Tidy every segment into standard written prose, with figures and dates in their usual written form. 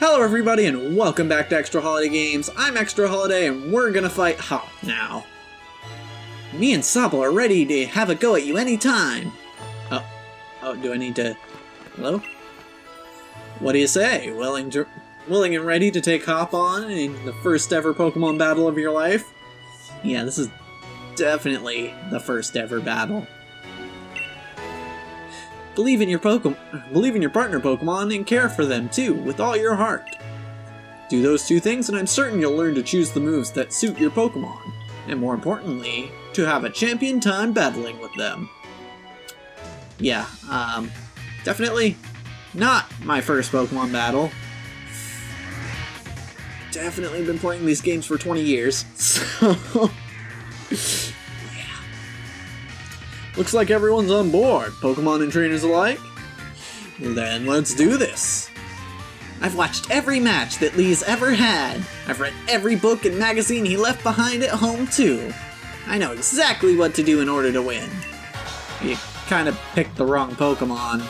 Hello everybody and welcome back to Extra Holiday Games. I'm Extra Holiday and we're gonna fight Hop now. Me and Sabo are ready to have a go at you anytime. Oh, do I need to... Hello? What do you say? Willing and ready to take Hop on in the first ever Pokemon battle of your life? Yeah, this is definitely the first ever battle. Believe in your partner Pokemon and care for them too, with all your heart. Do those two things and I'm certain you'll learn to choose the moves that suit your Pokemon. And more importantly, to have a champion time battling with them. Yeah, definitely not my first Pokemon battle. Definitely been playing these games for 20 years, so... Looks like everyone's on board, Pokemon and trainers alike. Then let's do this. I've watched every match that Lee's ever had. I've read every book and magazine he left behind at home too. I know exactly what to do in order to win. You kind of picked the wrong Pokemon,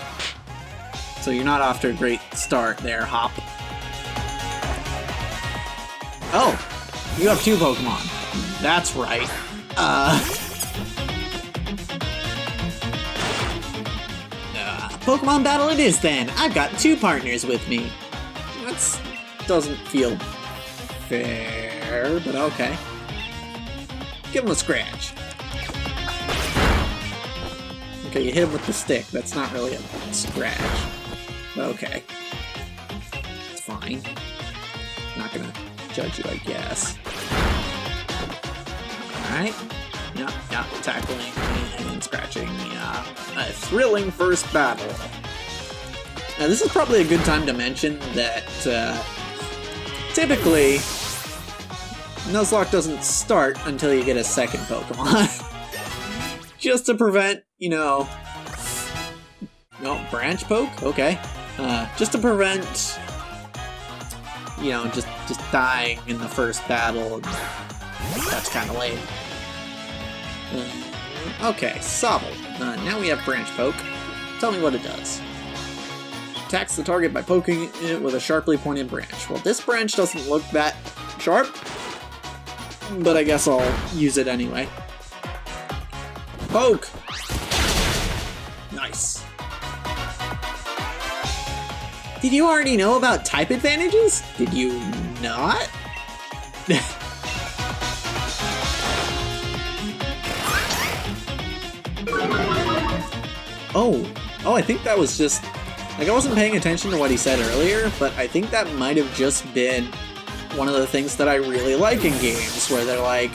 so you're not off to a great start there, Hop. Oh, you have two Pokemon. That's right. Pokemon battle it is then. I've got two partners with me. That doesn't feel fair, but okay. Give him a scratch. Okay, you hit him with the stick. That's not really a scratch. But okay. It's fine. Not gonna judge you, I guess. Alright. Yeah, tackling and scratching, yeah. A thrilling first battle. Now this is probably a good time to mention that, typically, Nuzlocke doesn't start until you get a second Pokemon. Just to prevent, no, branch poke? Okay. Just to prevent, just dying in the first battle. That's kind of lame. Okay, Sobble. Now we have Branch Poke. Tell me what it does. Attacks the target by poking it with a sharply pointed branch. Well, this branch doesn't look that sharp, but I guess I'll use it anyway. Poke! Nice. Did you already know about type advantages? Did you not? Oh, I think that was just... I wasn't paying attention to what he said earlier, but I think that might have just been one of the things that I really like in games, where they're like,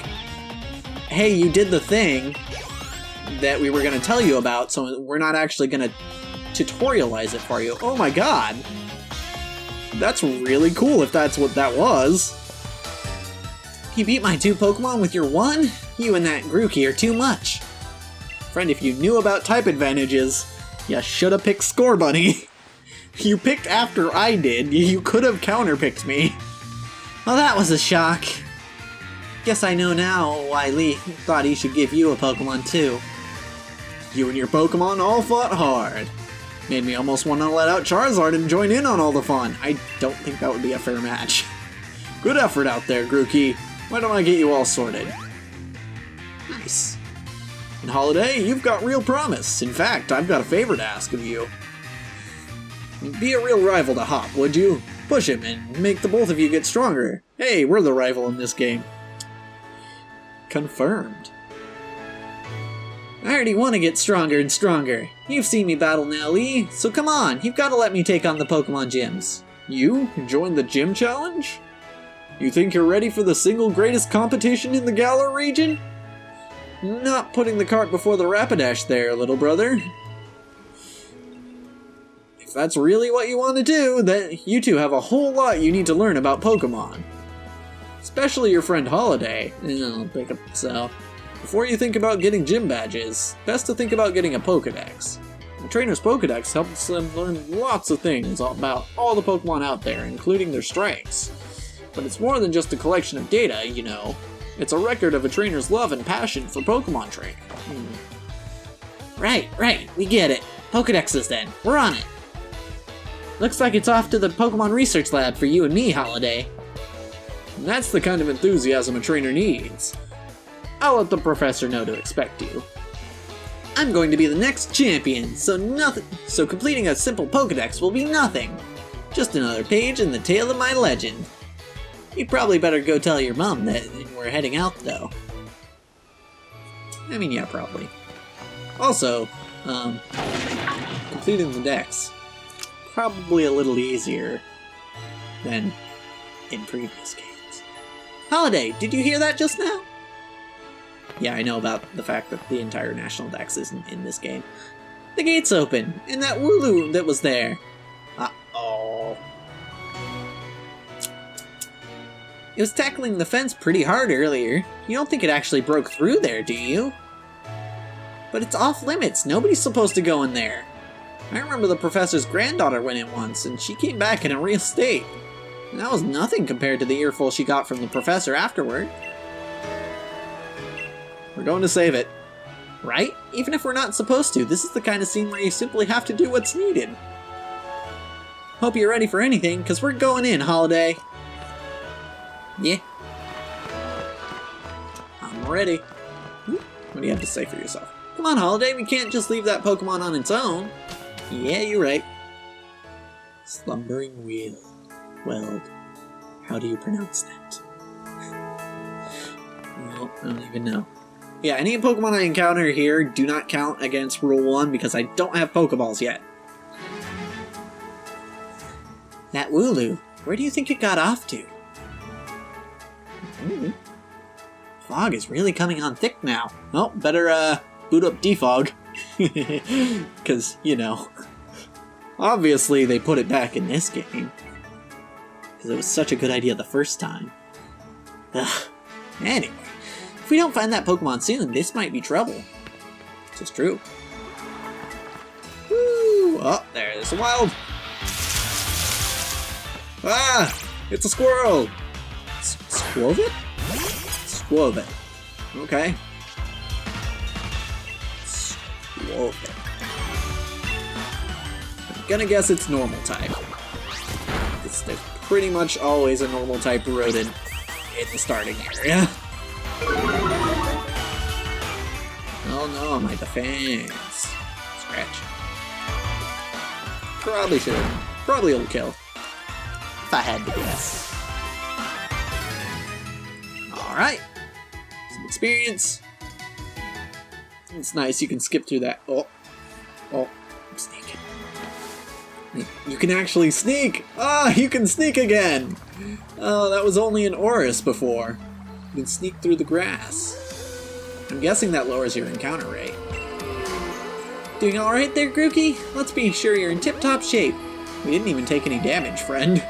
hey, you did the thing that we were going to tell you about, so we're not actually going to tutorialize it for you. Oh my god! That's really cool if that's what that was. You beat my two Pokemon with your one? You and that Grookey are too much. Friend, if you knew about type advantages, you should have picked Score Bunny. You picked after I did. You could have counterpicked me. Well, that was a shock. Guess I know now why Lee thought he should give you a Pokemon too. You and your Pokemon all fought hard. Made me almost want to let out Charizard and join in on all the fun. I don't think that would be a fair match. Good effort out there, Grookey. Why don't I get you all sorted? Nice. And Holiday, you've got real promise. In fact, I've got a favor to ask of you. Be a real rival to Hop, would you? Push him and make the both of you get stronger. Hey, we're the rival in this game. Confirmed. I already want to get stronger and stronger. You've seen me battle now, Lee, so come on, you've got to let me take on the Pokemon gyms. You? Join the gym challenge? You think you're ready for the single greatest competition in the Galar region? Not putting the cart before the Rapidash there, little brother. If that's really what you want to do, then you two have a whole lot you need to learn about Pokemon. Especially your friend Holiday. So, before you think about getting gym badges, best to think about getting a Pokedex. The trainer's Pokedex helps them learn lots of things about all the Pokemon out there, including their strengths. But it's more than just a collection of data, It's a record of a trainer's love and passion for Pokemon training. Right, we get it. Pokedexes then, we're on it. Looks like it's off to the Pokemon Research Lab for you and me, Holiday. And that's the kind of enthusiasm a trainer needs. I'll let the professor know to expect you. I'm going to be the next champion, so completing a simple Pokedex will be nothing. Just another page in the tale of my legend. You probably better go tell your mom that we're heading out, though. I mean, yeah, probably. Also, completing the dex, probably a little easier than in previous games. Holiday, did you hear that just now? Yeah, I know about the fact that the entire National Dex isn't in this game. The gate's open, and that Wooloo that was there. Uh-oh. It was tackling the fence pretty hard earlier. You don't think it actually broke through there, do you? But it's off limits. Nobody's supposed to go in there. I remember the professor's granddaughter went in once, and she came back in a real state. And that was nothing compared to the earful she got from the professor afterward. We're going to save it. Right? Even if we're not supposed to, this is the kind of scene where you simply have to do what's needed. Hope you're ready for anything, because we're going in, Holiday. Yeah. I'm ready. What do you have to say for yourself? Come on, Holiday, we can't just leave that Pokemon on its own. Yeah, you're right. Slumbering Weld. How do you pronounce that? Well, I don't even know. Yeah, any Pokemon I encounter here do not count against Rule 1 because I don't have Pokeballs yet. That Wooloo, where do you think it got off to? Fog is really coming on thick now. Oh, better boot up Defog. Because, you know, obviously they put it back in this game. Because it was such a good idea the first time. Ugh. Anyway, if we don't find that Pokemon soon, this might be trouble. This is true. Woo! Oh, there's a Weld. Ah! It's a squirrel! Squirrel? Squirrel. Okay. Squirrel. I'm gonna guess it's normal type. There's pretty much always a normal type rodent in the starting area. Oh no, my defense. Scratch. Probably should. Probably will kill. If I had to guess. Alright. Some experience. It's nice, you can skip through that. Oh, I'm sneaking. You can actually sneak! Ah, you can sneak again! Oh, that was only in Oris before. You can sneak through the grass. I'm guessing that lowers your encounter rate. Doing alright there, Grookey? Let's be sure you're in tip-top shape. We didn't even take any damage, friend.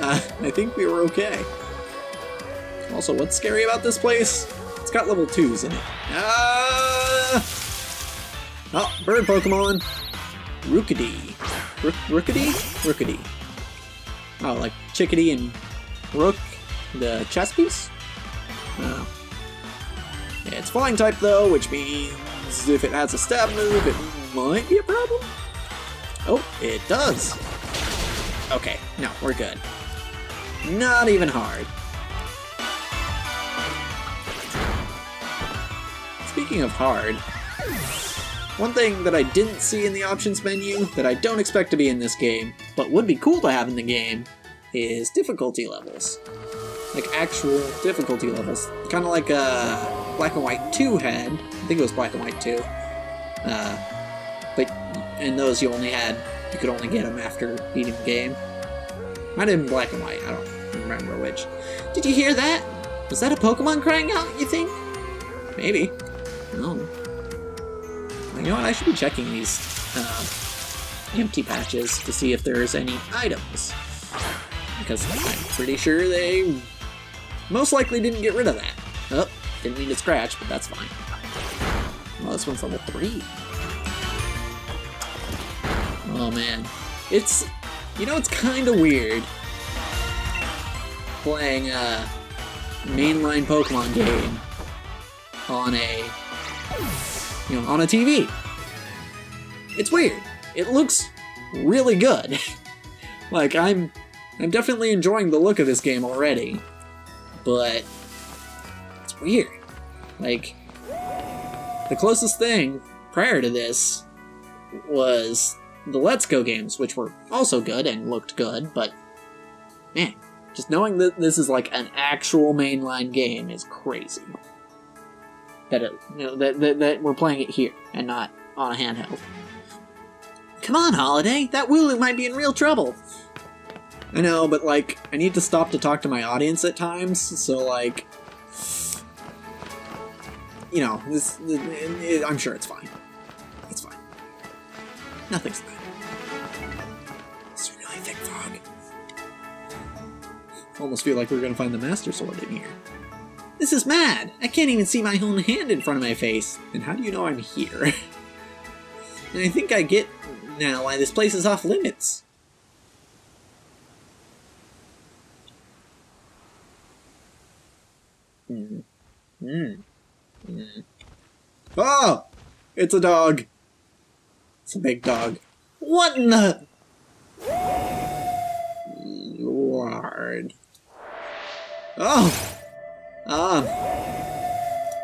I think we were okay. Also, what's scary about this place? It's got level 2s in it. Oh, bird Pokemon. Rookidee. Rookidee? Rookidee. Oh, like Chickadee and Rook, the chess piece? Oh. Yeah, it's flying type though, which means if it has a stab move, it might be a problem. Oh, it does. Okay, no, we're good. Not even hard. Speaking of hard, one thing that I didn't see in the options menu that I don't expect to be in this game, but would be cool to have in the game, is difficulty levels. Like actual difficulty levels. Kind of like Black and White 2 had. I think it was Black and White 2. But in those you could only get them after beating the game. Might have been Black and White, I don't remember which. Did you hear that? Was that a Pokemon crying out, you think? Maybe. Oh. You know what, I should be checking these empty patches to see if there's any items. Because I'm pretty sure they most likely didn't get rid of that. Oh, didn't mean to scratch, but that's fine. Well, this one's level 3. Oh man. It's, you know, it's kind of weird playing a mainline Pokemon game on on a TV. It's weird. It looks really good. Like, I'm definitely enjoying the look of this game already. But it's weird. Like, the closest thing prior to this was the Let's Go games, which were also good and looked good, but man, just knowing that this is like an actual mainline game is crazy. That that we're playing it here and not on a handheld. Come on, Holiday, that Wooloo might be in real trouble. I know, but like, I need to stop to talk to my audience at times, so like, you know, I'm sure it's fine. It's fine. Nothing's bad. It's a really thick fog. Almost feel like we're gonna find the Master Sword in here. This is mad! I can't even see my own hand in front of my face. And how do you know I'm here? And I think I get now why this place is off limits. Oh! It's a dog. It's a big dog. What in the... Lord. Oh!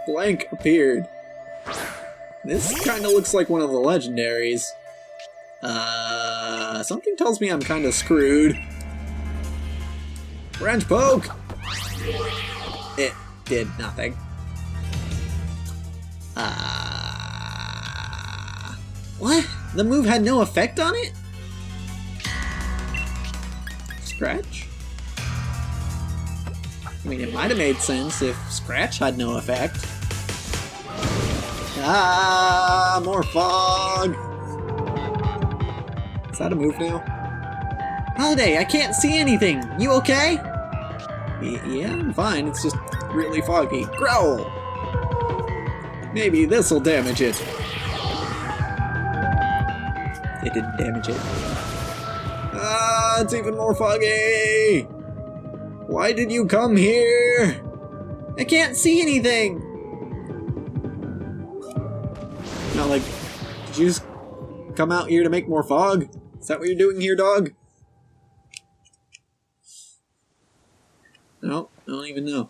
Blank appeared. This kind of looks like one of the legendaries. Something tells me I'm kind of screwed. Branch poke! It did nothing. What? The move had no effect on it? Scratch? I mean, it might have made sense if Scratch had no effect. More fog! Is that a move now? Holiday, I can't see anything! You okay? Yeah, I'm fine. It's just really foggy. Growl! Maybe this'll damage it. It didn't damage it. It's even more foggy! Why did you come here? I can't see anything! Not like, did you just come out here to make more fog? Is that what you're doing here, dog? No, I don't even know.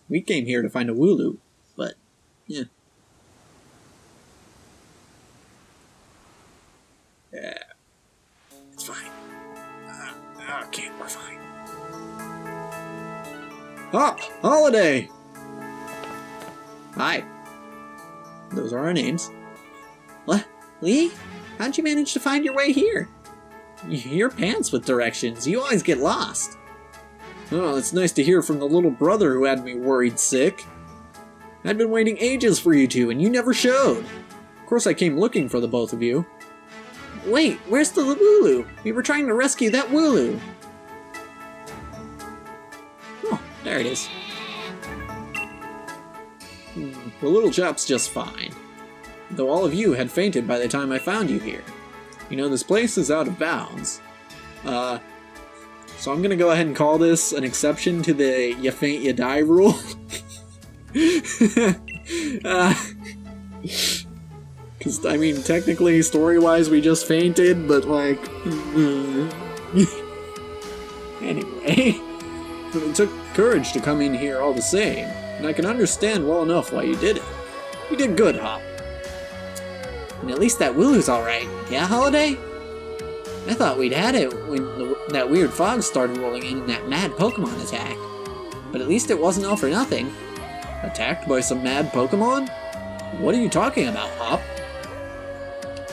We came here to find a Wooloo, but, yeah. Yeah. It's fine. Okay, we're fine. Ah! Holiday! Hi. Those are our names. What? Lee? How'd you manage to find your way here? You're pants with directions. You always get lost. Oh, it's nice to hear from the little brother who had me worried sick. I'd been waiting ages for you two, and you never showed. Of course I came looking for the both of you. Wait, where's the Wooloo? We were trying to rescue that Wooloo. Oh, there it is. The little chap's just fine. Though all of you had fainted by the time I found you here. You know, this place is out of bounds. So I'm gonna go ahead and call this an exception to the you faint, you die rule. Because, I mean, technically, story-wise, we just fainted, but, like... Anyway. But it took courage to come in here all the same, and I can understand well enough why you did it. You did good, Hop. And at least that Wooloo's alright, yeah, Holiday? I thought we'd had it when that weird fog started rolling in and that mad Pokemon attack. But at least it wasn't all for nothing. Attacked by some mad Pokemon? What are you talking about, Hop?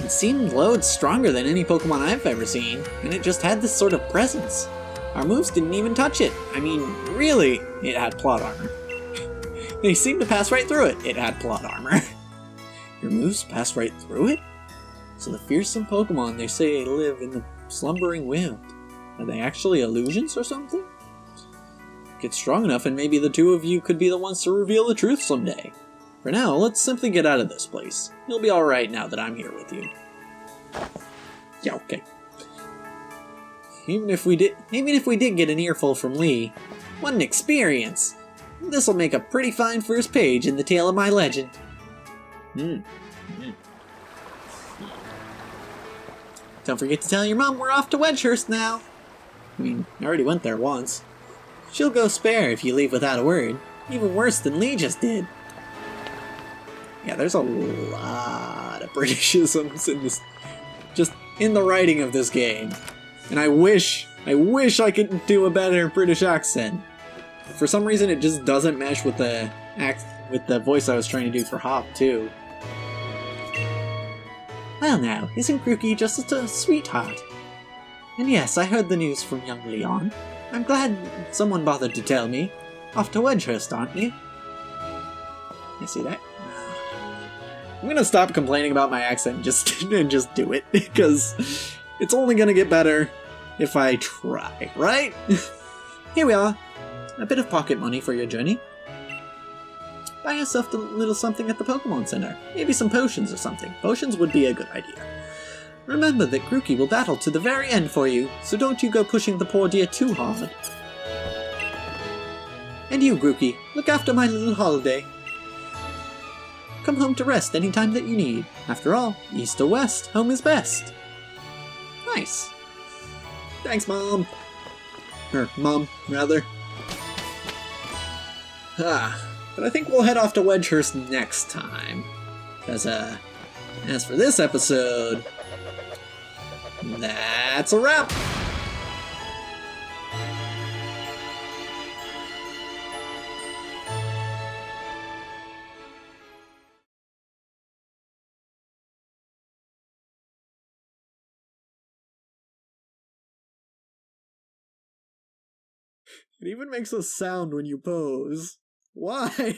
It seemed loads stronger than any Pokemon I've ever seen, and it just had this sort of presence. Our moves didn't even touch it. I mean, really, it had plot armor. They seemed to pass right through it. It had plot armor. Your moves pass right through it? So the fearsome Pokemon they say live in the slumbering Weld. Are they actually illusions or something? Get strong enough and maybe the two of you could be the ones to reveal the truth someday. For now, let's simply get out of this place. You'll be alright now that I'm here with you. Yeah, okay. Even if we did get an earful from Lee, what an experience! This'll make a pretty fine first page in the tale of my legend. Don't forget to tell your mom we're off to Wedgehurst now. I mean, I already went there once. She'll go spare if you leave without a word. Even worse than Lee just did. Yeah, there's a lot of Britishisms in this, just in the writing of this game. And I wish I could do a better British accent. For some reason, it just doesn't mesh with the voice I was trying to do for Hop, too. Well now, isn't Grookey just a sweetheart? And yes, I heard the news from young Leon. I'm glad someone bothered to tell me. Off to Wedgehurst, aren't you? You see that? I'm gonna stop complaining about my accent and just do it, because it's only gonna get better if I try, right? Here we are. A bit of pocket money for your journey. Buy yourself a little something at the Pokemon Center. Maybe some potions or something. Potions would be a good idea. Remember that Grookey will battle to the very end for you, so don't you go pushing the poor dear too hard. And you, Grookey, look after my little holiday. Come home to rest any time that you need. After all, east or west, home is best. Nice. Thanks, Mom. Or Mom, rather. But I think we'll head off to Wedgehurst next time. Because, as for this episode, that's a wrap! It even makes a sound when you pose. Why?